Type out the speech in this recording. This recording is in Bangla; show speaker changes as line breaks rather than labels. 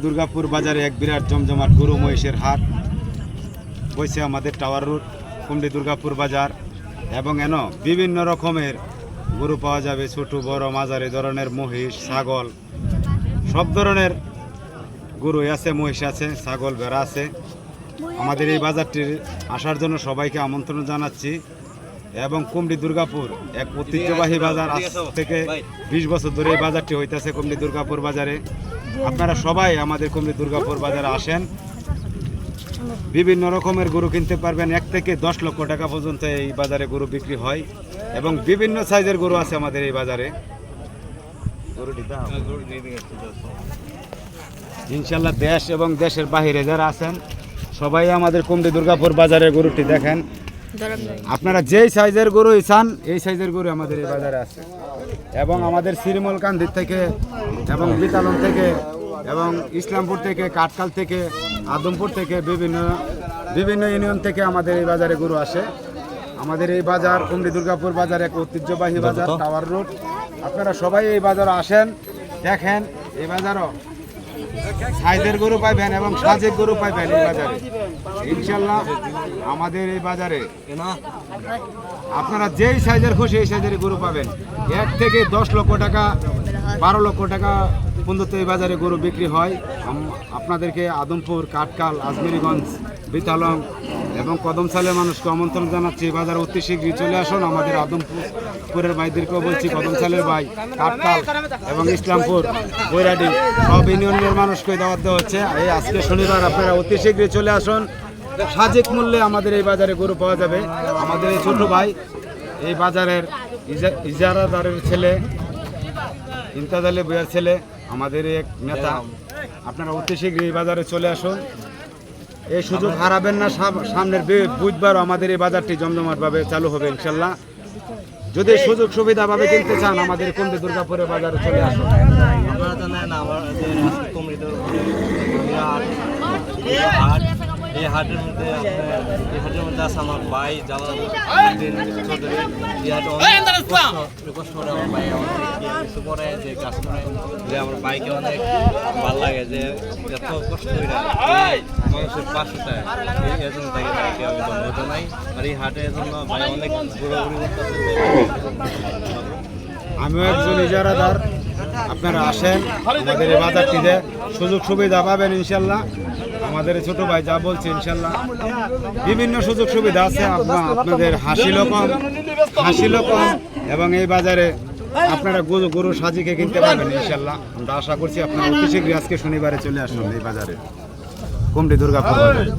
দুর্গাপুর বাজারে এক বিরাট জমজমাট গরু মহিষের হাট বইছে আমাদের টাওয়ার রোড কুমড়ি দুর্গাপুর বাজার। এবং এন বিভিন্ন রকমের গরু পাওয়া যাবে, ছোট বড় মাঝারি ধরনের মহিষ ছাগল সব ধরনের গরু আছে, মহিষ আছে, ছাগল ভেড়া আছে। আমাদের এই বাজারটির আসার জন্য সবাইকে আমন্ত্রণ জানাচ্ছি। এবং কুমড়ি দুর্গাপুর এক ঐতিহ্যবাহী বাজার, আজ থেকে 20 বছর ধরে এই বাজারটি হইতেছে কুমড়ি দুর্গাপুর বাজারে। আপনারা সবাই আমাদের কুমড়ি দুর্গাপুর বাজারে আসেন, বিভিন্ন রকমের গরু কিনতে পারবেন। 1 থেকে 10 লক্ষ টাকা পর্যন্ত এই বাজারে গরু বিক্রি হয় এবং বিভিন্ন সাইজের গরু আছে আমাদের এই বাজারে। ইনশাল্লাহ দেশ এবং দেশের বাহিরে যারা আছেন সবাই আমাদের কুমড়ি দুর্গাপুর বাজারে গরুটি দেখেন। আপনারা যেই সাইজের গরু চান এই সাইজের গরু আমাদের এই বাজারে আছে। এবং আমাদের শ্রীমলকান্দির থেকে এবং বিতালন থেকে এবং ইসলামপুর থেকে, কাটকাল থেকে, আদমপুর থেকে বিভিন্ন ইউনিয়ন থেকে আমাদের এই বাজারে গরু আসে। আমাদের এই বাজার কুমড়ি দুর্গাপুর বাজার এক ঐতিহ্যবাহী বাজার, টাওয়ার রোড। আপনারা সবাই এই বাজারে আসেন, দেখেন। এই বাজারও সাইজের গরু পাইবেন এবং সাজের গরু পাইবেন এই বাজারে। ইনশাল্লাহ আমাদের এই বাজারে আপনারা যেই সাইজের খুশি এই সাইজের গরু পাবেন। 1 থেকে 10 লক্ষ টাকা, 12 লক্ষ টাকা পর্যন্ত এই বাজারে গরু বিক্রি হয়। আপনাদেরকে আদমপুর, কাটকাল, আজমেরিগঞ্জ, বিতালং এবং কদমসালের মানুষকে আমন্ত্রণ জানাচ্ছি। বাজারে অতি শীঘ্রই চলে আসুন। আমাদের আদমপুরের ভাইদেরকেও বলছি, কদমসালের ভাই, কাটকাল এবং ইসলামপুর, বৈরাডি সব ইউনিয়নের মানুষকে দাওয়াত দেওয়া হচ্ছে। এই আজকে শনিবার আপনারা অতি শীঘ্রই চলে আসুন। সাজেক মূল্যে আমাদের এই বাজারে গরু পাওয়া যাবে। আমাদের এই ছোট ভাই এই বাজারের ইজারাদারের ছেলে, ইমতাজ আলী ভূঁইয়ার ছেলে, আমাদের এক নেতা। আপনারা অতি শীঘ্রই এই বাজারে চলে আসুন, এই সুযোগ হারাবেন না। সামনের বুধবার আমাদের এই বাজারটি জমজমাটভাবে চালু হবে ইনশাল্লাহ। যদি সুযোগ সুবিধাভাবে কিনতে চান আমাদের কুমড়ি দুর্গাপুরের বাজারে চলে আসুন।
এই হাটের মধ্যে আছে আমার ভাই জালাল চৌধুরী। এই হাটে অনেক কষ্ট করে আমার ভাই কিছু করে, যে কাজ করে, যে আমার ভাইকে অনেক ভালো লাগে যে এত কষ্ট করে মানুষের পাশে চায়। এই জন্য তাকে ভাইকে আমি ধন্যবাদ জানাই। আর এই হাটের জন্য ভাই অনেক ঘোরাঘুরি করতেছে।
আমিও একজন ইজারাদার। আপনারা আসেন, আমাদের এই বাজারটিতে সুযোগ সুবিধা পাবেন ইনশাল্লাহ। আমাদের ছোট ভাই যা বলছে ইনশাল্লাহ বিভিন্ন সুযোগ সুবিধা আছে। আপনাদের হাসিলও কম এবং এই বাজারে আপনারা গরু সাজিকে কিনতে পারবেন ইনশাল্লাহ। আমরা আশা করছি আপনারা অতি শীঘ্রই আজকে শনিবারে চলে আসুন এই বাজারে কুমড়ি দুর্গাপুর বাজারে।